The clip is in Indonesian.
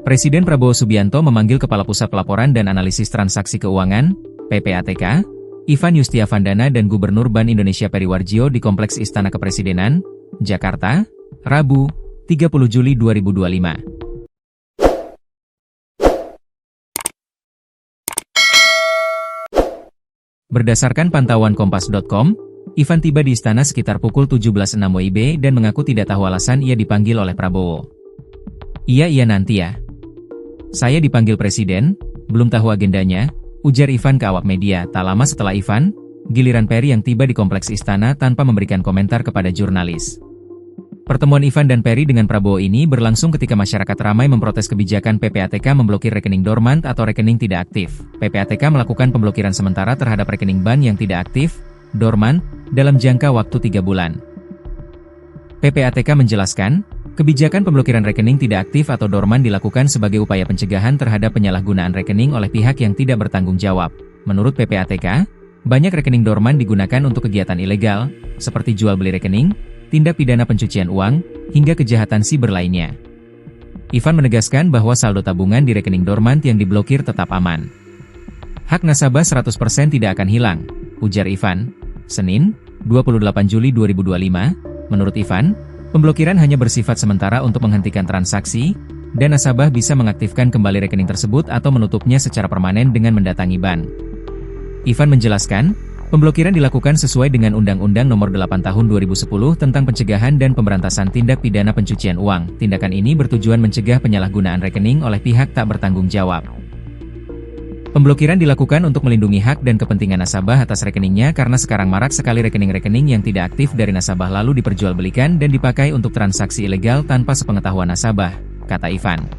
Presiden Prabowo Subianto memanggil Kepala Pusat Pelaporan dan Analisis Transaksi Keuangan, PPATK, Ivan Yustiavandana dan Gubernur Bank Indonesia Peri Warjio di Kompleks Istana Kepresidenan, Jakarta, Rabu, 30 Juli 2025. Berdasarkan pantauan Kompas.com, Ivan tiba di istana sekitar pukul 17.06 WIB dan mengaku tidak tahu alasan ia dipanggil oleh Prabowo. Iya nanti ya. Saya dipanggil Presiden, belum tahu agendanya, ujar Ivan ke awak media. Tak lama setelah Ivan, giliran Peri yang tiba di Kompleks Istana tanpa memberikan komentar kepada jurnalis. Pertemuan Ivan dan Peri dengan Prabowo ini berlangsung ketika masyarakat ramai memprotes kebijakan PPATK memblokir rekening dormant atau rekening tidak aktif. PPATK melakukan pemblokiran sementara terhadap rekening bank yang tidak aktif, dormant, dalam jangka waktu 3 bulan. PPATK menjelaskan, kebijakan pemblokiran rekening tidak aktif atau dorman dilakukan sebagai upaya pencegahan terhadap penyalahgunaan rekening oleh pihak yang tidak bertanggung jawab. Menurut PPATK, banyak rekening dorman digunakan untuk kegiatan ilegal, seperti jual beli rekening, tindak pidana pencucian uang, hingga kejahatan siber lainnya. Ivan menegaskan bahwa saldo tabungan di rekening dormant yang diblokir tetap aman. Hak nasabah 100% tidak akan hilang, ujar Ivan. Senin, 28 Juli 2025, menurut Ivan, pemblokiran hanya bersifat sementara untuk menghentikan transaksi, dan nasabah bisa mengaktifkan kembali rekening tersebut atau menutupnya secara permanen dengan mendatangi bank. Ivan menjelaskan, pemblokiran dilakukan sesuai dengan Undang-Undang Nomor 8 Tahun 2010 tentang Pencegahan dan Pemberantasan Tindak Pidana Pencucian Uang. Tindakan ini bertujuan mencegah penyalahgunaan rekening oleh pihak tak bertanggung jawab. Pemblokiran dilakukan untuk melindungi hak dan kepentingan nasabah atas rekeningnya karena sekarang marak sekali rekening-rekening yang tidak aktif dari nasabah lalu diperjualbelikan dan dipakai untuk transaksi ilegal tanpa sepengetahuan nasabah, kata Ivan.